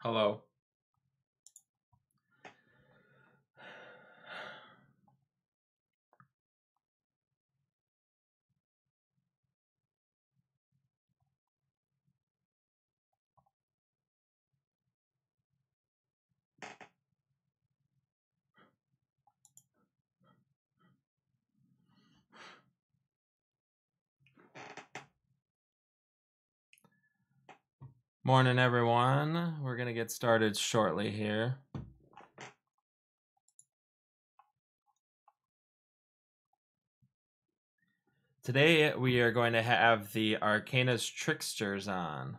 Hello. Morning, everyone. We're going to get started shortly here. Today, we are going to have the Arcana's Tricksters on.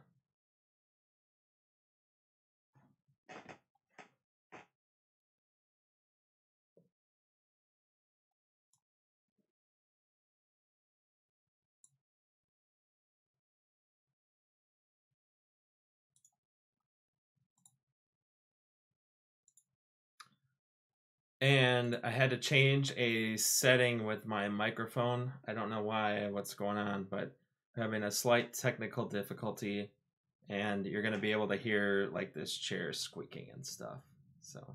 And I had to change a setting with my microphone. I don't know what's going on, but I'm having a slight technical difficulty. And you're going to be able to hear like this chair squeaking and stuff. So,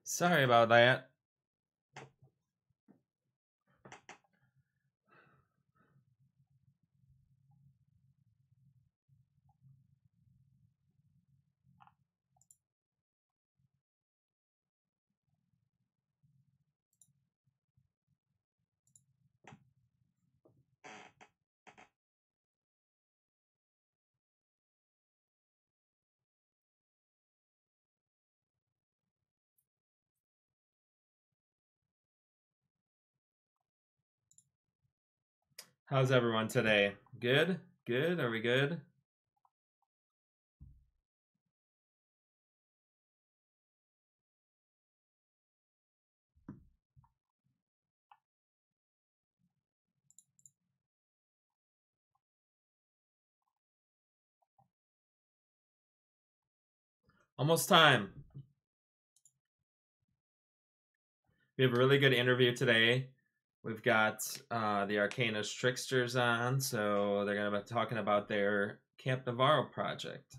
sorry about that. How's everyone today? Good? Good? Are we good? Almost time. We have a really good interview today. We've got the Arcana's Tricksters on, so they're going to be talking about their Camp Navarro project.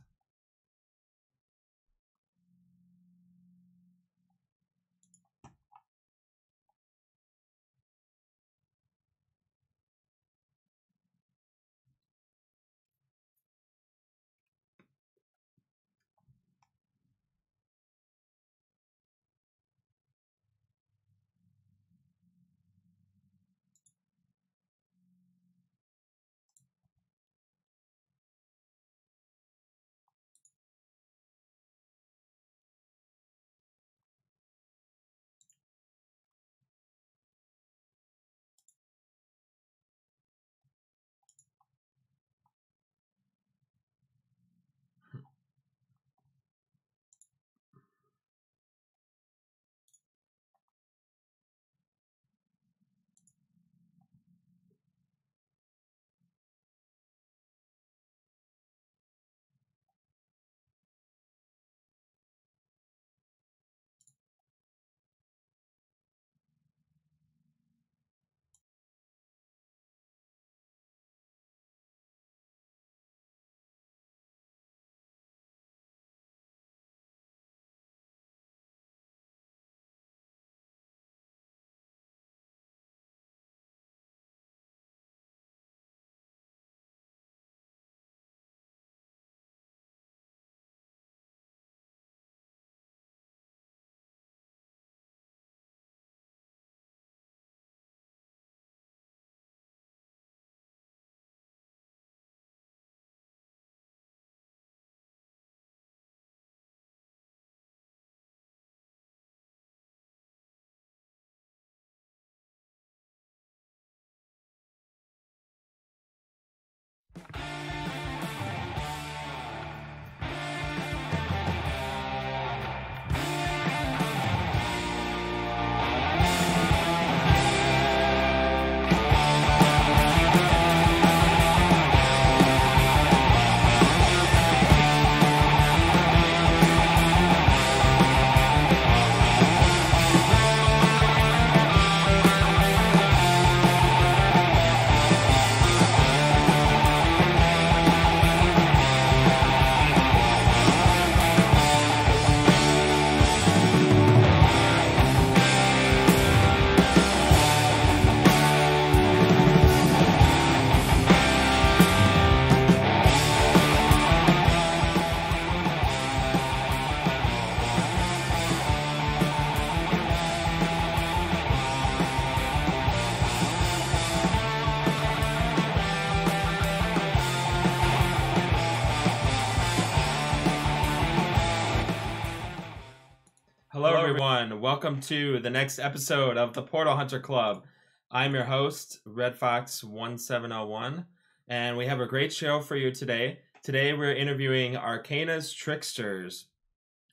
everyone. Welcome to the next episode of the Portal Hunter Club. I'm your host, Red Fox 1701, and we have a great show for you today. Today we're interviewing Arcana's Tricksters.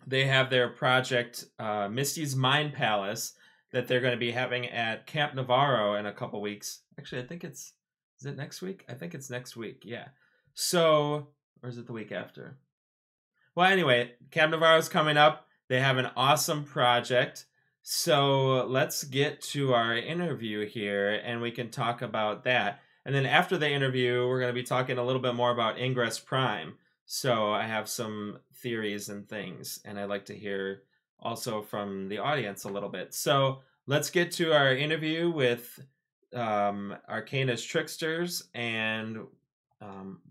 They have their project, Misty's Mind Palace, that they're going to be having at Camp Navarro in a couple weeks. Actually, is it next week? I think it's next week, yeah. So, or is it the week after? Well, anyway, Camp Navarro's coming up. They have an awesome project. So let's get to our interview here and we can talk about that. And then after the interview, we're going to be talking a little bit more about Ingress Prime. So I have some theories and things, and I'd like to hear also from the audience a little bit. So let's get to our interview with Arcana's Tricksters, and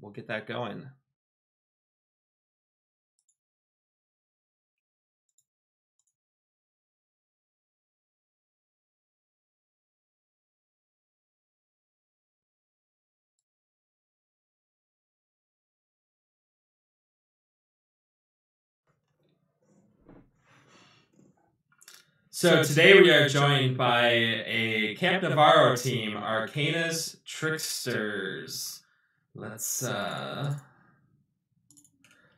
we'll get that going. So today we are joined by a Camp Navarro team, Arcana's Tricksters. Let's say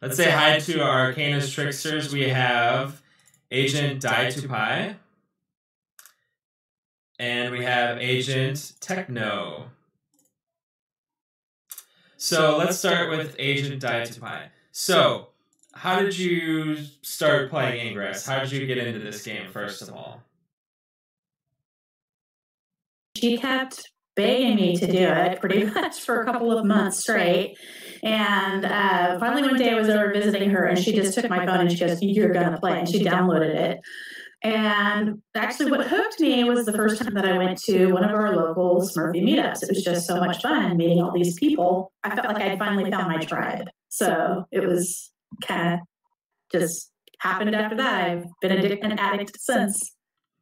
hi to Arcana's Tricksters. We have Agent Dai2Pi, and we have Agent Techno. So let's start with Agent Dai2Pi. So, how did you start playing Ingress? How did you get into this game, first of all? She kept begging me to do it pretty much for a couple of months straight. And finally one day I was over visiting her and she just took my phone and she goes, "You're going to play." And she downloaded it. And actually what hooked me was the first time that I went to one of our local Smurfy meetups. It was just so much fun meeting all these people. I felt like I'd finally found my tribe. So it was kind of just happened after that. I've been an addict since.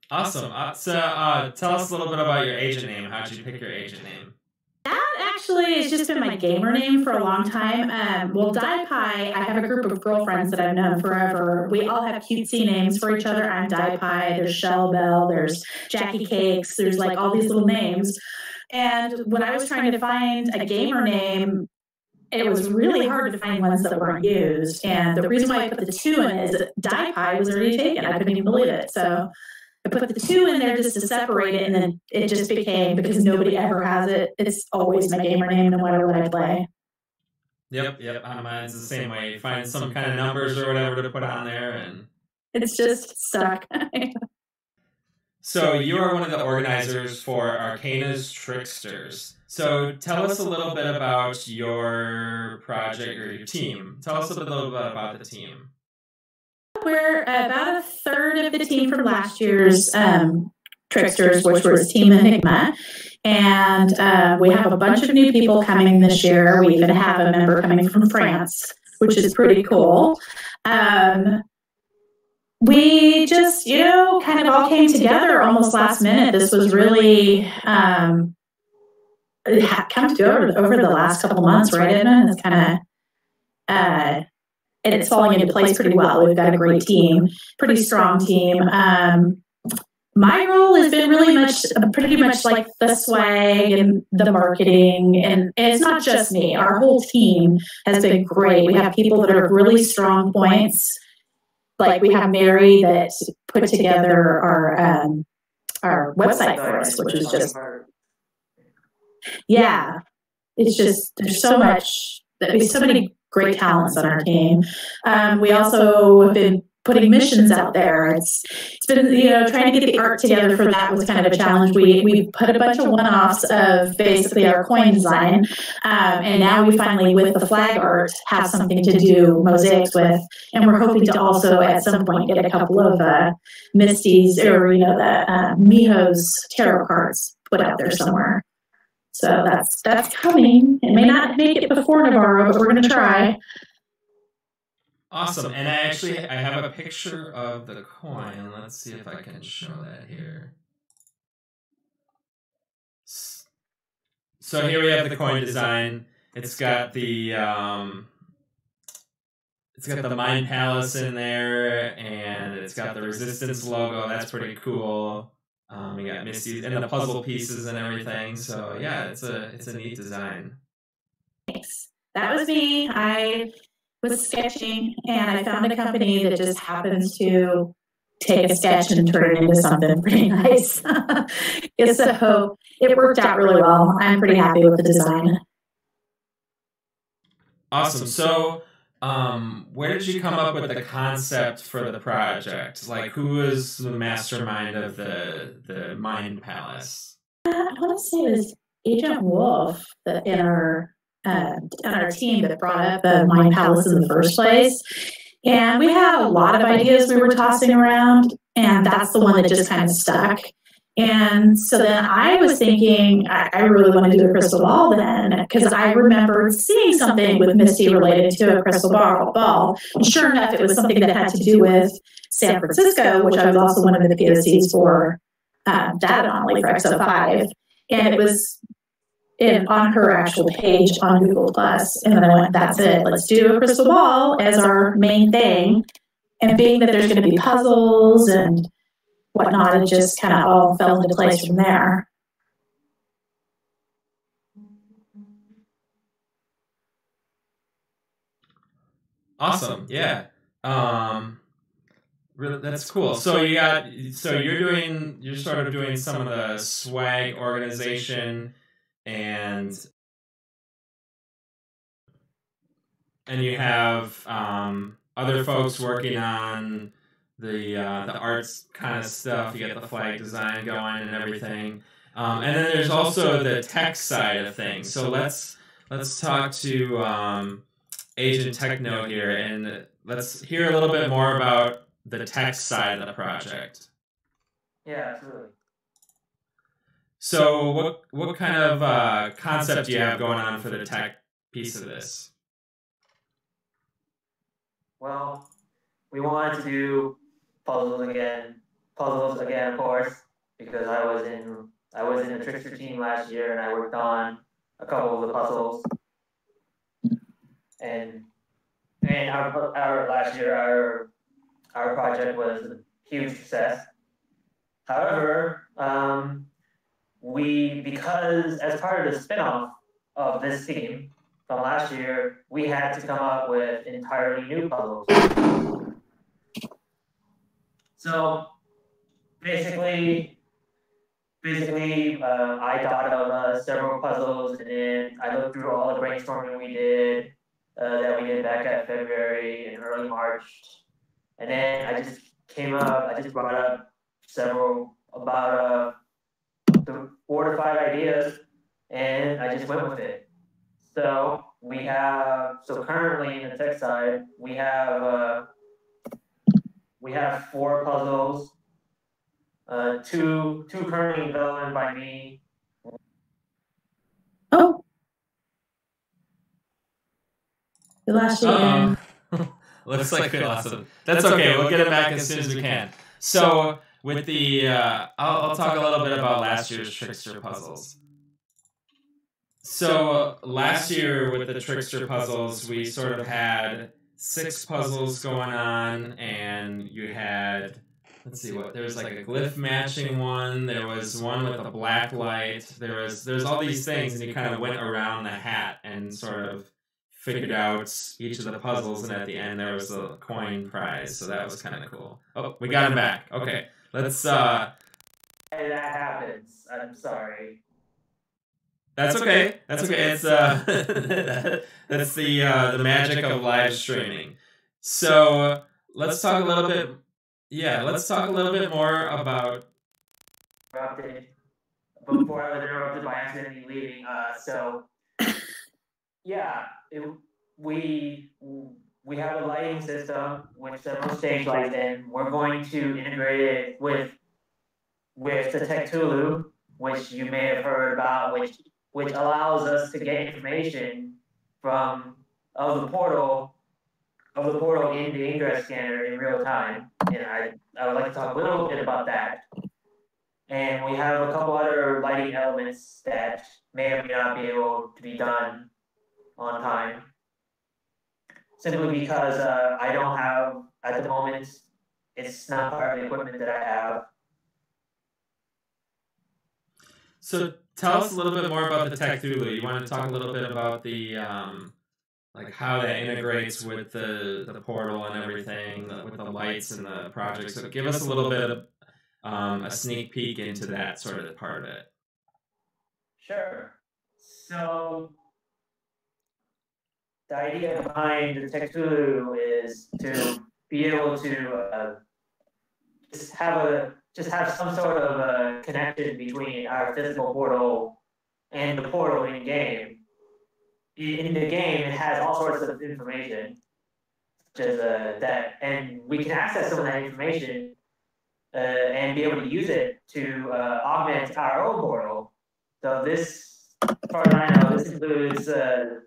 Awesome. So tell us a little bit about your agent name. How did you pick your agent name? That actually has just been my gamer name for a long time. Well, Dai-Pi, I have a group of girlfriends that I've known forever. We all have cutesy names for each other. I'm Dai-Pi, there's Shell Bell, there's Jackie Cakes, there's like all these little names. And when I was trying to find a gamer name, it was really hard to find ones that weren't used. And the reason why I put the 2 in is that Dai-Pi was already taken. I couldn't even believe it. So I put the 2 in there just to separate it, and then it just became, because nobody ever has it, it's always my gamer name no matter what I play. Yep. Mine's the same way. You find some kind of numbers or whatever to put on there, and it's just stuck. So you are one of the organizers for Arcana's Tricksters. So tell us a little bit about your project or your team. Tell us a little bit about the team. We're about a third of the team from last year's Tricksters, which was Team Enigma. And we have a bunch of new people coming this year. We even have a member coming from France, which is pretty cool. We just, kind of all came together almost last minute. This was really come together over the last couple months, right, Edmund? It's kind of, and it's falling into place pretty well. We've got a great team, pretty strong team. My role has been pretty much like the swag and the marketing, and it's not just me. Our whole team has been great. We have people that are really strong points. Like we have Mary that put together our website for us, which is just, it's just, there's so many great talents on our team. We also have been putting missions out there. It's been, trying to get the art together for that was kind of a challenge. We put a bunch of one-offs of basically our coin design. And now we finally, with the flag art, have something to do mosaics with. And we're hoping to also at some point get a couple of Misty's or, the Miho's tarot cards put out there somewhere. So that's coming. It may not make it before Navarro, but we're going to try. Awesome. And I have a picture of the coin. Let's see if I can show that here. So here we have the coin design. It's got the it's got the Mind Palace in there, and it's got the Resistance logo. That's pretty cool. You got Misty and the puzzle pieces and everything. So yeah, it's a neat design. Thanks. That was me. I was sketching, and I found a company that just happens to take a sketch and turn it into something pretty nice. So it worked out really well. I'm pretty happy with the design. Awesome. So, where did you come up with the concept for the project? Like, who was the mastermind of the Mind Palace? I want to say it was Agent Wolf in our team that brought up the Mind Palace in the first place. And we had a lot of ideas we were tossing around, and that's the one that just kind of stuck. And so then I was thinking, I really want to do a crystal ball then, because I remembered seeing something with Misty related to a crystal ball. And sure enough, it was something that had to do with San Francisco, which I was also one of the POCs for Data Anomaly for XO5. And it was on her actual page on Google Plus. And then I went, that's it. Let's do a crystal ball as our main thing. And being that there's going to be puzzles and whatnot, it just kind of all fell into place from there. Awesome. Yeah. Really, that's cool. So you're sort of doing some of the swag organization, and you have other folks working on the arts kind of stuff. You get the flag design going and everything, and then there's also the tech side of things. So let's talk to Agent Techno here, and let's hear a little bit more about the tech side of the project. Yeah, absolutely. So what kind of concept do you have going on for the tech piece of this? Well, we wanted to do puzzles again, of course, because I was in the Trickster team last year, and I worked on a couple of the puzzles. And our last year, our project was a huge success. However, because as part of the spinoff of this team from last year, we had to come up with entirely new puzzles. So basically, I thought of several puzzles, and then I looked through all the brainstorming we did back at February and early March, and then I just brought up about the 4 to 5 ideas, and I just went with it. So currently in the tech side, we have 4 puzzles, 2 currently developed by me. Oh, the last year. Looks like we lost him. That's okay. We'll get him back as soon as we can. So with the, I'll talk a little bit about last year's Trickster puzzles. So last year with the Trickster puzzles, we sort of had 6 puzzles going on, and you had, let's see, there was like a glyph matching one. There was one with a black light. There's all these things, and you kind of went around the hat and sort of figured out each of the puzzles, and at the end there was a coin prize. So that was kind of cool. Oh, we got him back. Okay, let's. That happens. I'm sorry. That's okay. That's okay. It's that's the magic of live streaming. So let's talk a little bit. Yeah, let's talk a little bit more about. Before I was interrupted by accidentally leaving. Yeah, we have a lighting system with several stage lights in. We're going to integrate it with the Tectulu, which you may have heard about, which allows us to get information of the portal in the ingress scanner in real time. And I would like to talk a little bit about that. And we have a couple other lighting elements that may or may not be able to be done on time. simply because I don't have, at the moment, it's not part of the equipment that I have. So tell us a little bit more about the Tech Thulu. You want to talk a little bit about the like how that integrates with the portal and everything, with the lights and the project. So give us a little bit of a sneak peek into that sort of part of it. Sure. So the idea behind the Tech Thulu is to be able to just have some sort of a connection between our physical portal and the portal in game. In the game, it has all sorts of information, such as that, and we can access some of that information and be able to use it to augment our own portal. So this, as far as I know, this includes the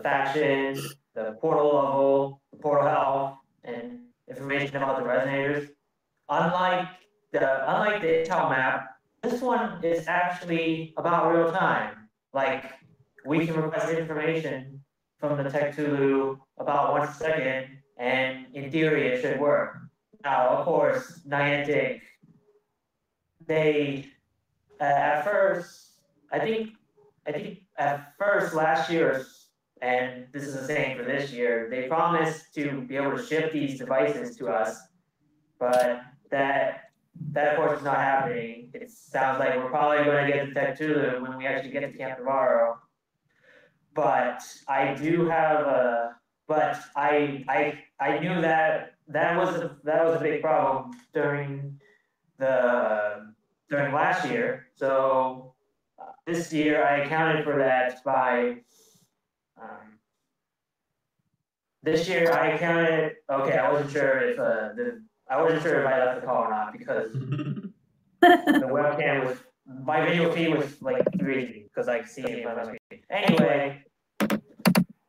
faction, the portal level, the portal health, and information about the resonators. Unlike the Intel map, this one is actually about real time. Like, we can request information from the Tech Thulu about 1 second, and in theory it should work. Now, of course, Niantic, they at first, I think at first last year, and this is the same for this year, they promised to be able to ship these devices to us, but that of course is not happening. It sounds like we're probably going to get the Tech Thulu when we actually get to Camp Navarro. But I do have but I knew that was a big problem during last year. So this year I accounted for that by this year I accounted. Okay, I wasn't sure if I left the call or not because the webcam was, my video feed was like 3 because I see it in front of me. Anyway,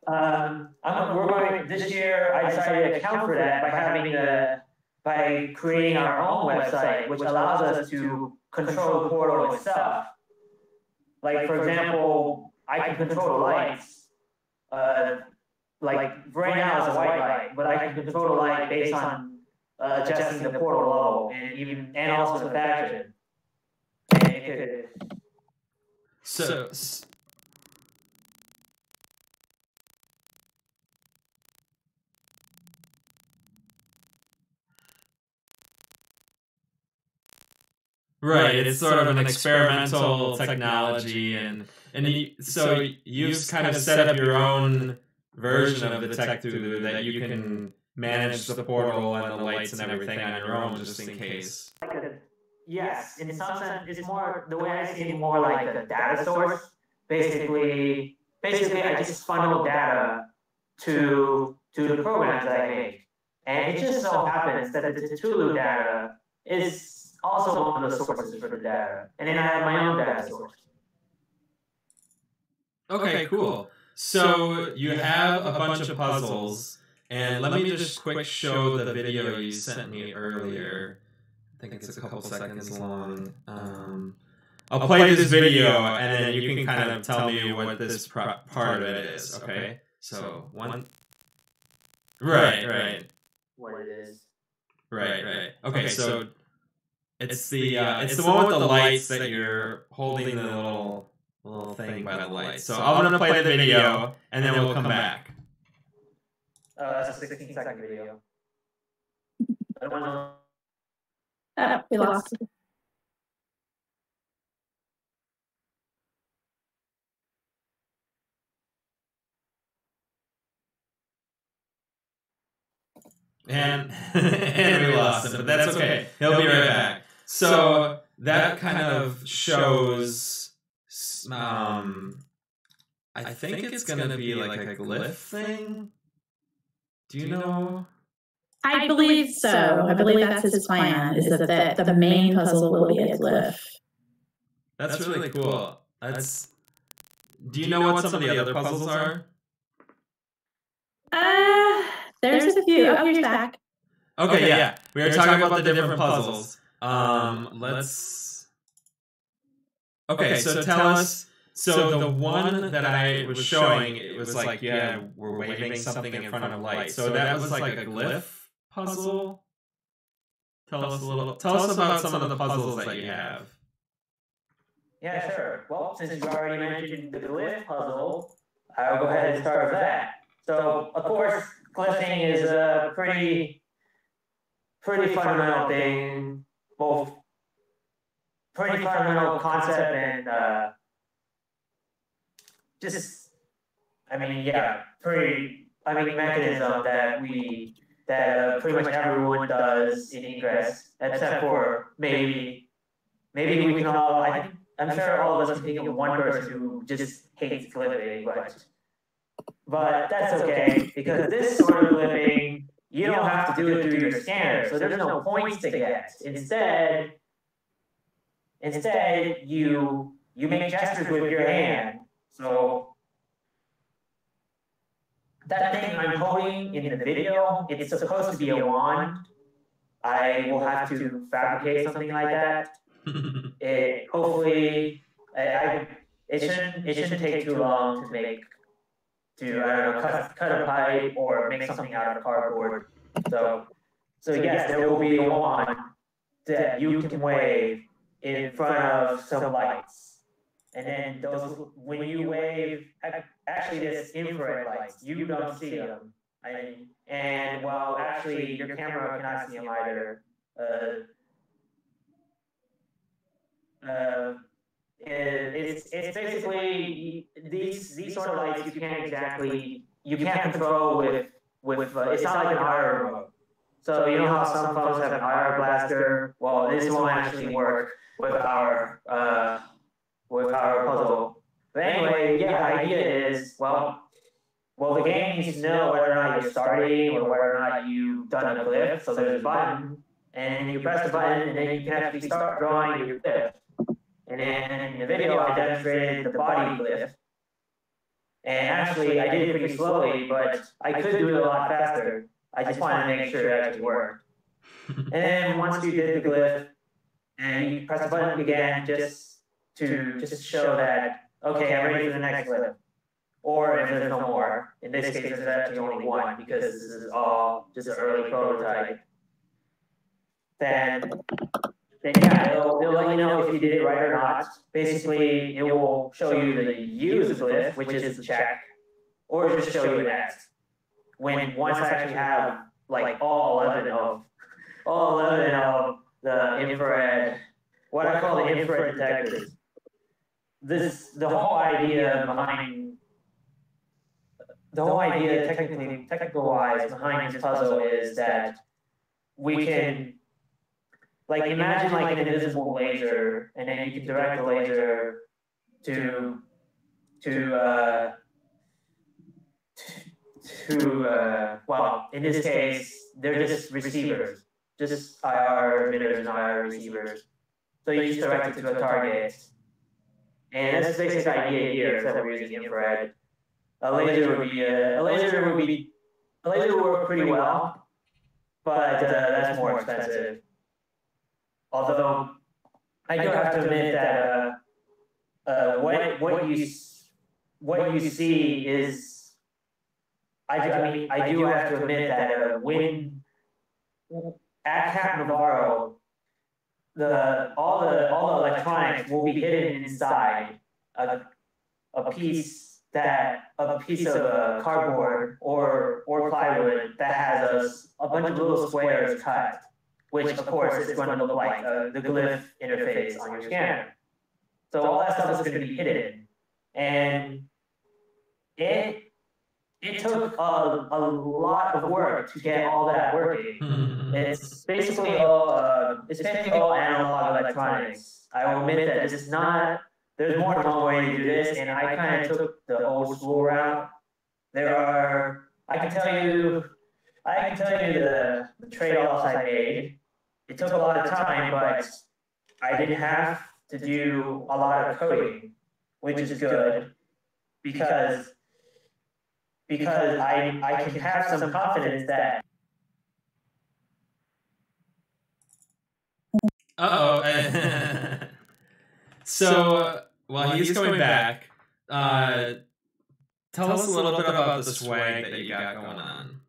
we're going this year. I decided to account for that by creating our own website, which allows us to control the portal itself. Like, for example, I can control the lights. Like right now it's a white light, but I can control the light based on adjusting the portal level and also the faction. And it could. So right, it's sort of an experimental technology, and so you've kind of set up your own version of the Tech Thulu that you can manage the portal and the lights and everything on your own, just in case. Yes, in some sense, it's more, the way I see it, more like a data source. Basically, I just funnel data to the programs that I make, and it just so happens that the Tulu data is also one of the sources for the data, and then I have my own data source. Okay, cool. So you have a bunch of puzzles, and let me just quick show the video you sent me earlier. I think it's a couple seconds long. I'll play this video, and then you can kind of tell me what this part of it is, okay? So, one... Right. What it is. Right. Okay, so it's the one with the lights that you're holding the little thing by the lights. So I'm gonna play the video, and then we'll come back. That's a 16-second video. I don't know. We lost it. And we lost him, but that's okay. He'll be right back. So that kind of shows. I think it's gonna be like a glyph thing. Do you know? I believe so. I believe that's his plan, is that the main puzzle will be a glyph. That's really cool. Do you know what some of the other puzzles are? There's a few. Oh, here's back. Okay, yeah. We were talking about the different puzzles. Okay, so tell us, So the one that I was showing, it was like, yeah, we're waving something in front of light. So that was like a glyph puzzle. Tell us about some of the puzzles that you have. Yeah, sure. Well, since you already mentioned the glyph puzzle, I'll go ahead and start with that. So, of course, glyphing is a pretty fundamental thing, both pretty fundamental concept and mechanism that pretty much everyone does in Ingress, except for maybe we can all. I'm sure all of us can think of one person who just hates glyphing, but that's okay, because this sort of glyphing, you don't have to do it through your scanner, so there's no points to get. Instead, you make gestures with your hand. So that thing I'm holding in the video, it's supposed to be a wand. I will have to fabricate something like that. It shouldn't take too long to make. Cut a pipe or make something out of cardboard. So yes, there will be a wand that you can wave in front of some lights, and then those, when you wave, actually there's infrared lights. You don't see them, and well, actually your camera cannot see them either. It's basically these sort of lights you can't control with it's not like an IR remote. So you know how some phones have an IR blaster? Well, this won't actually work with our puzzle. But anyway, yeah, the idea is well, the game needs to know whether or not you're starting or whether or not you've done a glyph. So there's a button, and you press the button, and then you can actually start drawing your glyph. And then in the video, I demonstrated the body glyph. And actually, I did it pretty slowly, but I could do it a lot faster. I just wanted to make sure it actually worked. And then once you did the glyph, and you press the button again, just to show that, okay, I'm ready for the next glyph. Or if there's no more. In this case, there's actually only one, because this is all just an early prototype. Then yeah, it'll let you know if you did it right or not. Basically, it will show you the use glyph, which is the check, or just show you an X. Once I actually have like all 11 of the infrared, what I call the infrared detectors. The whole idea technical wise behind this puzzle is that we can, like, imagine like an invisible laser, and then you can direct the laser to well, in this case, they're just receivers, just IR emitters and IR receivers. So you just direct it to a target, and that's the basic idea here, except we're using infrared. A laser would work pretty well, but that's more expensive. Although I do have to admit that what you see is, I do have to admit that when at Camp Navarro, all the electronics will be hidden inside a piece of cardboard or plywood that has a bunch of little squares cut, which of course is going to look like the glyph interface on your scanner. So all that stuff is going to be hidden, and it took a lot of work to get all that working. It's basically all analog electronics. I will admit that this is not. There's more than one way to do this, and I kind of took the old school route. I can tell you the trade-offs I made. It took a lot of time, but I didn't have to do a lot of coding, which is good, because I can have some confidence that. So while he's going back, tell us a little bit about the swag that you got going on.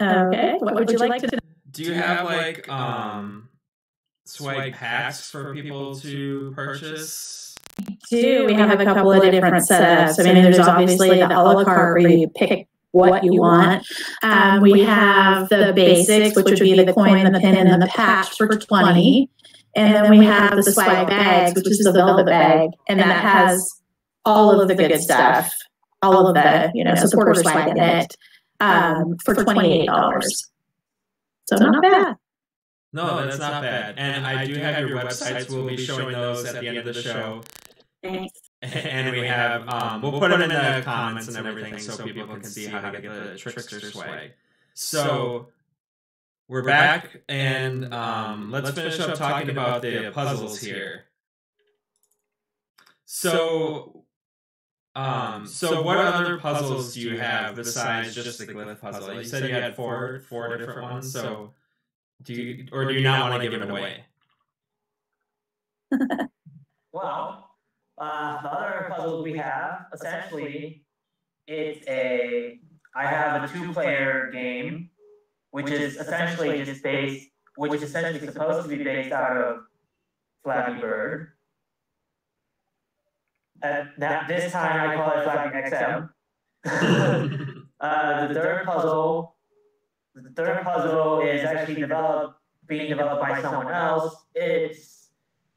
Okay, what would you like to know? Do you have like swag packs for people to purchase? We have a couple of different setups. I mean, there's obviously the a la carte where you pick what you want. We have the basics, which would be the coin, the pin, and the patch for 20. And then we have the swag bags, which is the velvet bag, and that has all of the good stuff, all of the supporter swag in it, for $28. So not bad. No, that's not bad. And I do have your websites. We'll be showing those at the end of the show. Thanks. And we have, we'll put them in the comments and everything so people can see how to get the Trickster swag. So we're back, and let's finish up talking about the puzzles here. So what other puzzles do you have besides just the glyph puzzle? You said you had four different ones. So do you not want to give it away? Well, the other puzzles we have, essentially, I have a 2-player game, which is essentially supposed to be based out of Flappy Bird. This time I call it Flappy XM. The third puzzle is actually being developed by someone else. It's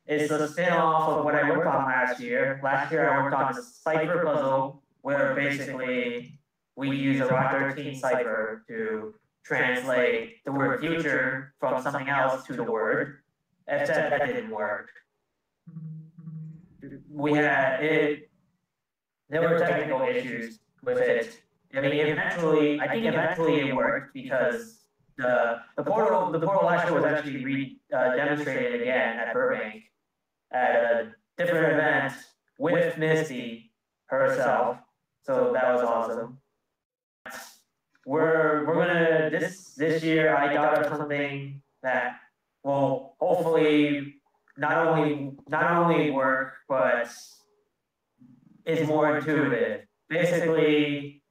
a spin-off of what I worked on last year. Last year I worked on a cipher puzzle where basically we use a Rock 13 cipher to translate the word future from something else to the word, except that didn't work. There were technical issues with it. I mean, eventually it worked because the portal last year was actually demonstrated again at Burbank at a different event with Misty herself. So that was awesome. We're gonna this year I got us something that will hopefully not only work but is more intuitive. Basically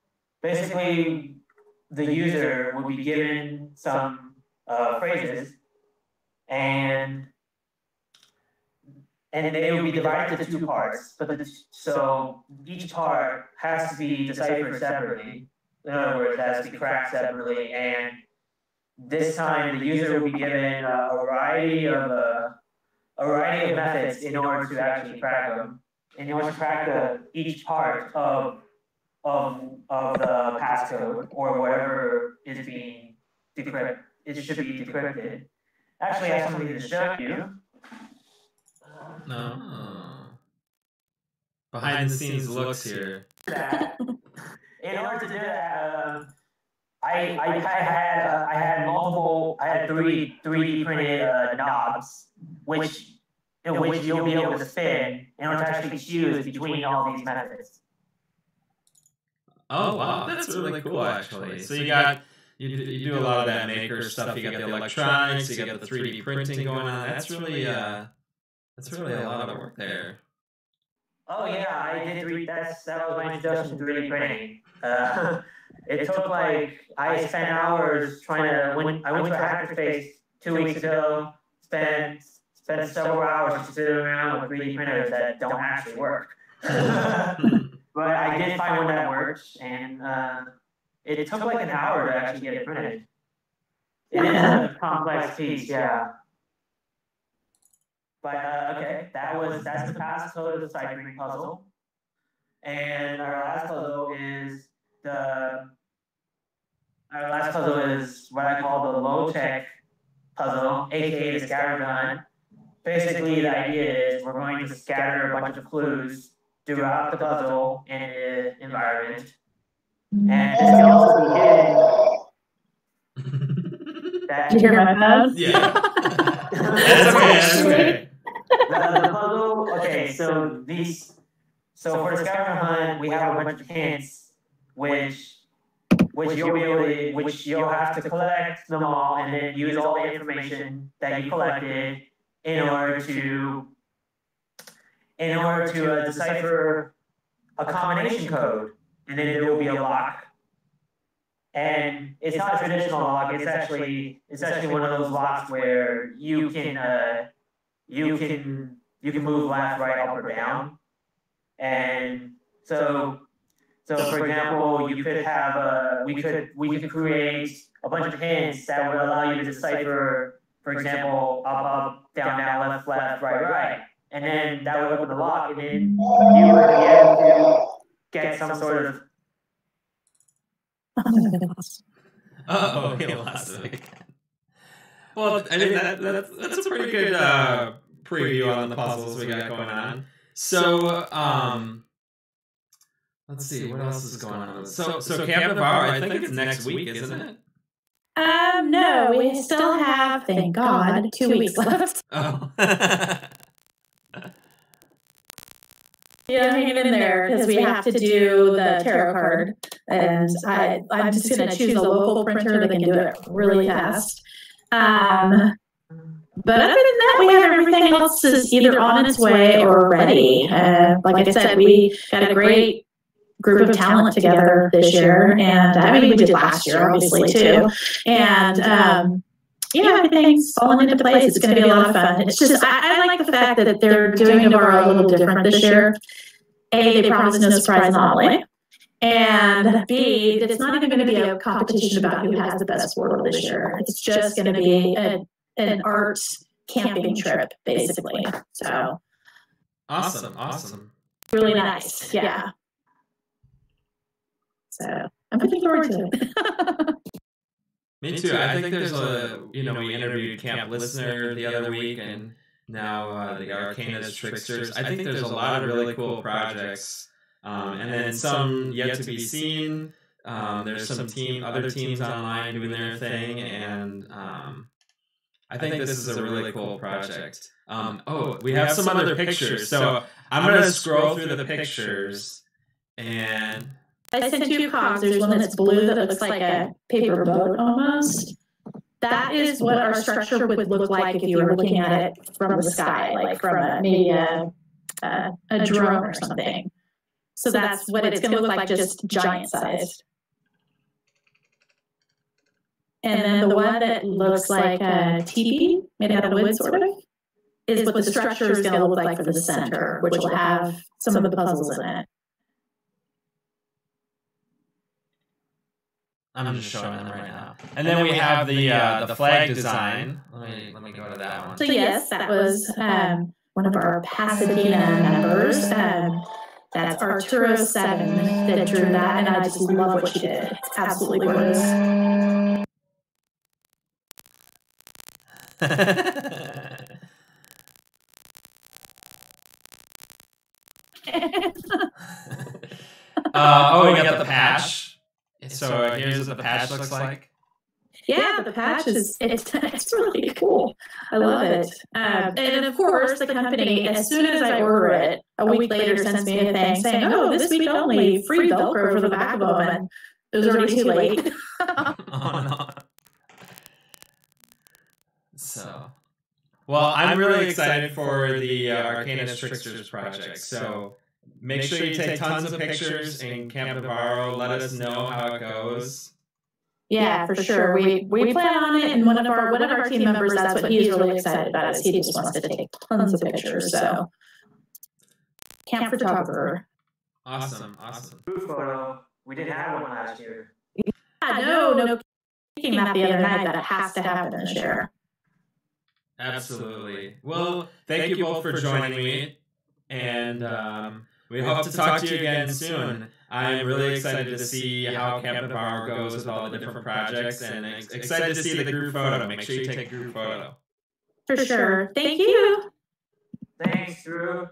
the user will be given some phrases and they will be divided into 2 parts. So each part has to be deciphered separately. In other words, it has to be cracked separately. And this time, the user will be given a variety of methods in order to actually crack them. In order to crack each part of the passcode or whatever is being decrypted, it should be decrypted. Actually, I have something to show you. No. Behind the scenes looks here. In order to do that, I had 3D printed knobs, which you'll be able to spin in order to actually choose between all these methods. Oh wow, that's really cool actually. So you do a lot of that maker stuff. You got the electronics, you got the 3D printing going on. That's really a lot of work there. Oh yeah, I did that was my introduction to 3D printing. It took I spent hours trying to. I went to a hackerspace 2 weeks ago. Spent several hours just sitting around with 3D printers that don't actually work. But I did find one that works, and it took an hour to actually get it printed. It is a complex piece, yeah. But okay, that's the passcode of the ciphering puzzle, and our last puzzle is what I call the low tech puzzle, aka the scatter gun. Basically, the idea is we're going to scatter a bunch of clues throughout the puzzle in the environment, and this can also be hidden. Did you hear my phone? Yeah. That's okay. The puzzle. Okay, so for the scavenger hunt, we have a bunch of hints, which you'll have to collect them all and then use all the information that you collected in order to in order to decipher a combination code, and then there will be a lock. And it's not a traditional lock. It's actually one of those locks where you can move left, right, up, or down. And so for example, you could have we could create a bunch of hints that would allow you to decipher, for example, up, down, down, left, left, right, right. And then that would open the lock, and then you would be able to get some sort of. Oh, he lost it again. Well, I mean, that's a pretty good preview on the puzzles we got going on. So, let's see, what else is going on? So Camp Navarro, I think it's next week, isn't it? No, we still have, thank God, 2 weeks left. Oh. Yeah, hang in there because we have to do the tarot card, and I'm just going to choose a local printer that can do it really fast. But other than that, we have everything else is either on its way or ready. Like I said, we got a great group of talent together this year, and I mean we did last year obviously too, and everything's falling into place. It's going to be a lot of fun. It's just I like the fact that they're doing Navarro a little different this year. A, they promised no surprise anomaly, and B, that it's not even going to be a competition about who has the best world this year. It's just going to be an art camping trip basically. So awesome, really nice, yeah. So I'm looking forward to it. Me too. I think there's we interviewed Camp Listener the other week, and now the Arcana's Tricksters. I think there's a lot of really cool projects, and then some yet to be seen. There's some other teams online doing their thing, and I think this is a really cool project. We have some other pictures, so I'm going to scroll through the pictures, and I sent you cogs. There's one that's blue that looks like a paper boat almost. That is what our structure would look like if you were looking at it from the sky, like from maybe a drone or something. So that's what it's going to look like, just giant sized. And then the one that looks like a teepee made out of wood, sort of, is what the structure is going to look like for the center, which will have some of the puzzles in it. I'm just showing them right now. And then we have the flag design. Let me go to that one. So yes, that was one of our Pasadena members. That's Arturo 7 that drew that, and I just love what she did. It's absolutely gorgeous. We got the patch. So here's what the patch looks like. Yeah, the patch it's really cool. I love it. And of course, the company, as soon as I order it, a week later sends me a thing saying, "Oh, this week only, free Velcro for the back of them." And it was already too late. Oh, no. So, well, I'm really excited for the Arcana's Tricksters project. So make sure you take tons of pictures in Camp Navarro. Let us know how it goes. Yeah, for sure. We plan on it, and one of our team members, that's what he's really excited about, is he just wants to take tons of pictures. So, camp photographer. Awesome. Group photo. We didn't have one last year. Yeah, no, taking that the other night. That has to happen this year. Absolutely. Well, thank you both for joining me, and we hope to talk to you again soon. I'm really excited to see how Camp Navarro goes with all the different projects, and excited to see the group photo. Make sure you take a group photo. For sure. Thank you. Thanks, Drew.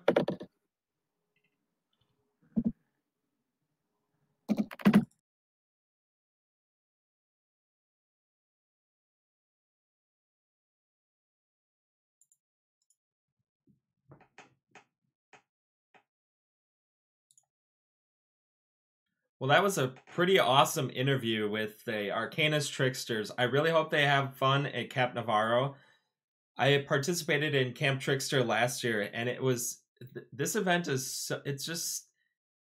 Well, that was a pretty awesome interview with the Arcana's Tricksters. I really hope they have fun at Camp Navarro. I participated in Camp Trickster last year, and it was this event is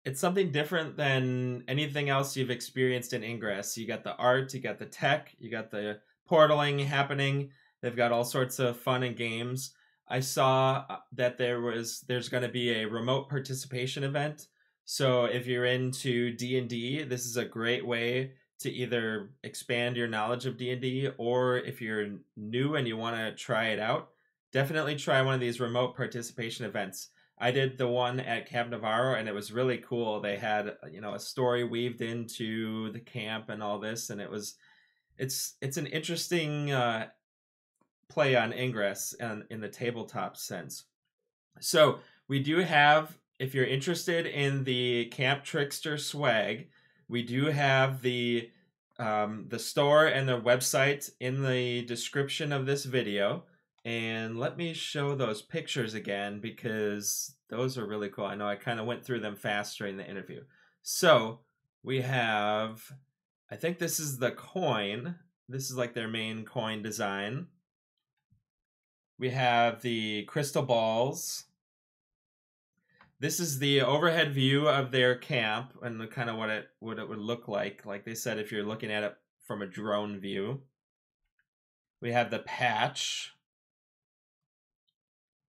it's something different than anything else you've experienced in Ingress. You got the art, you got the tech, you got the portaling happening. They've got all sorts of fun and games. I saw that there's going to be a remote participation event. So if you're into D&D, this is a great way to either expand your knowledge of D&D, or if you're new and you want to try it out, definitely try one of these remote participation events. I did the one at Camp Navarro, and it was really cool. They had, a story weaved into the camp and all this, and it's an interesting play on Ingress and in the tabletop sense. So we do have, if you're interested in the Camp Trickster swag, we do have the store and the website in the description of this video. And let me show those pictures again, because those are really cool. I know I kind of went through them fast during the interview. So we have, I think this is the coin. This is like their main coin design. We have the crystal balls. This is the overhead view of their camp and kind of what it would look like. Like they said, if you're looking at it from a drone view. We have the patch,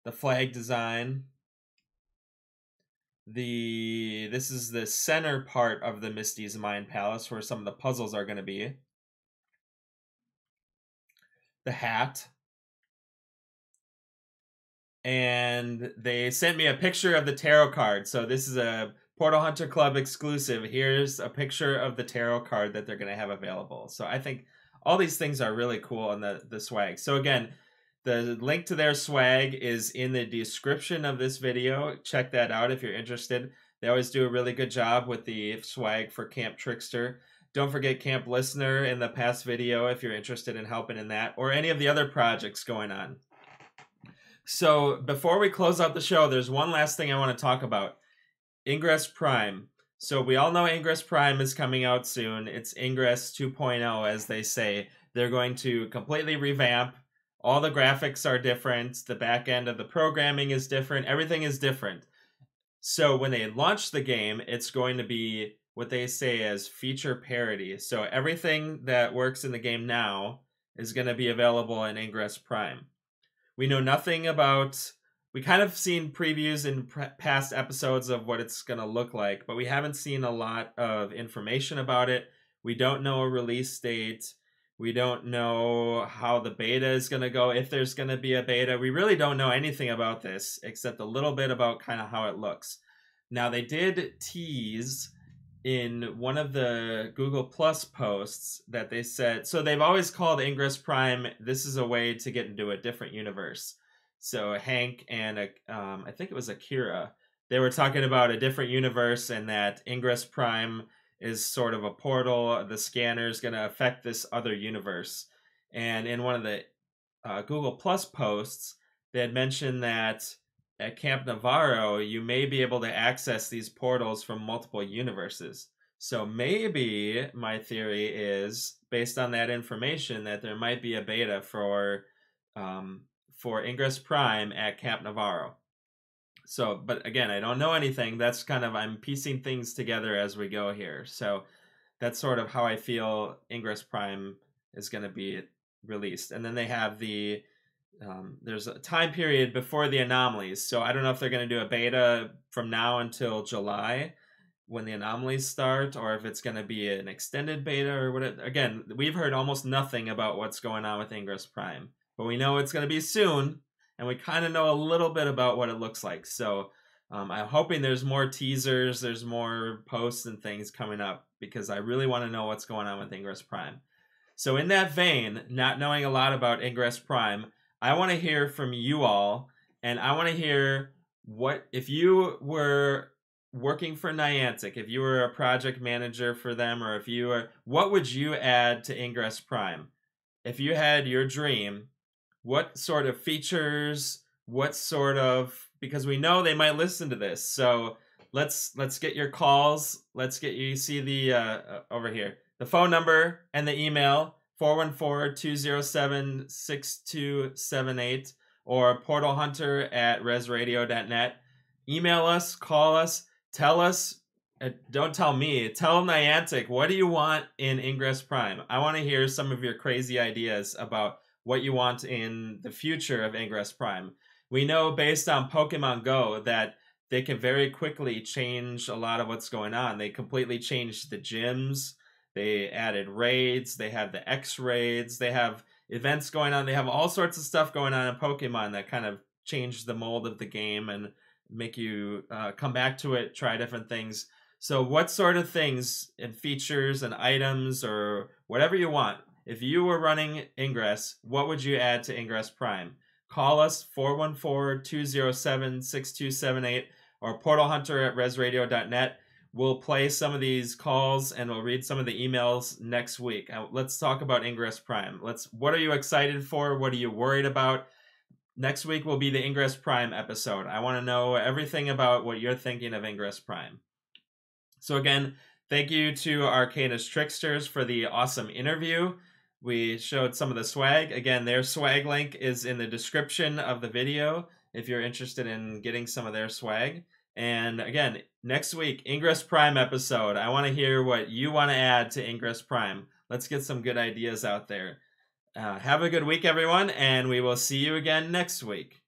the flag design. This is the center part of the Misty's Mind Palace where some of the puzzles are going to be. The hat. And they sent me a picture of the tarot card. So this is a Portal Hunter Club exclusive. Here's a picture of the tarot card that they're going to have available. So I think all these things are really cool in the swag. So again, the link to their swag is in the description of this video. Check that out if you're interested. They always do a really good job with the swag for Camp Trickster. Don't forget Camp Listener in the past video if you're interested in helping in that, or any of the other projects going on. So before we close out the show, there's one last thing I want to talk about. Ingress Prime. So we all know Ingress Prime is coming out soon. It's Ingress 2.0, as they say. They're going to completely revamp. All the graphics are different. The back end of the programming is different. Everything is different. So when they launch the game, it's going to be what they say as feature parity. So everything that works in the game now is going to be available in Ingress Prime. We know nothing about... We kind of seen previews in past episodes of what it's going to look like, but we haven't seen a lot of information about it. We don't know a release date. We don't know how the beta is going to go, if there's going to be a beta. We really don't know anything about this, except a little bit about kind of how it looks. Now, they did tease in one of the Google Plus posts that they said... So they've always called Ingress Prime, this is a way to get into a different universe. So Hank and I think it was Akira, they were talking about a different universe and that Ingress Prime is sort of a portal. The scanner is going to affect this other universe. And in one of the Google Plus posts, they had mentioned that at Camp Navarro, you may be able to access these portals from multiple universes. So maybe my theory is, based on that information, that there might be a beta for Ingress Prime at Camp Navarro. So, but again, I don't know anything. That's kind of, I'm piecing things together as we go here. So that's sort of how I feel Ingress Prime is going to be released. And then they have there's a time period before the anomalies. So I don't know if they're going to do a beta from now until July when the anomalies start, or if it's going to be an extended beta or whatever. Again, we've heard almost nothing about what's going on with Ingress Prime. But we know it's going to be soon, and we kind of know a little bit about what it looks like. So I'm hoping there's more teasers, there's more posts and things coming up, because I really want to know what's going on with Ingress Prime. So in that vein, not knowing a lot about Ingress Prime, I want to hear from you all, and I want to hear what, if you were working for Niantic, if you were a project manager for them, or if you were, what would you add to Ingress Prime? If you had your dream, what sort of features, because we know they might listen to this. So let's get your calls. Let's get you see the, over here, the phone number and the email, 414-207-6278, or portalhunter@resradio.net. email us, call us, tell us. Don't tell me. Tell Niantic, what do you want in Ingress Prime? I want to hear some of your crazy ideas about what you want in the future of Ingress Prime. We know based on Pokemon Go that they can very quickly change a lot of what's going on. They completely changed the gyms. They added raids. They have the X raids. They have events going on. They have all sorts of stuff going on in Pokemon that kind of change the mold of the game and make you come back to it, try different things. So what sort of things and features and items or whatever you want, if you were running Ingress, what would you add to Ingress Prime? Call us 414-207-6278 or portalhunter@resradio.net. We'll play some of these calls and we'll read some of the emails next week. Let's talk about Ingress Prime. What are you excited for? What are you worried about? Next week will be the Ingress Prime episode. I want to know everything about what you're thinking of Ingress Prime. So again, thank you to Arcana's Tricksters for the awesome interview. We showed some of the swag. Again, their swag link is in the description of the video if you're interested in getting some of their swag. And again, next week, Ingress Prime episode. I want to hear what you want to add to Ingress Prime. Let's get some good ideas out there. Have a good week, everyone, and we will see you again next week.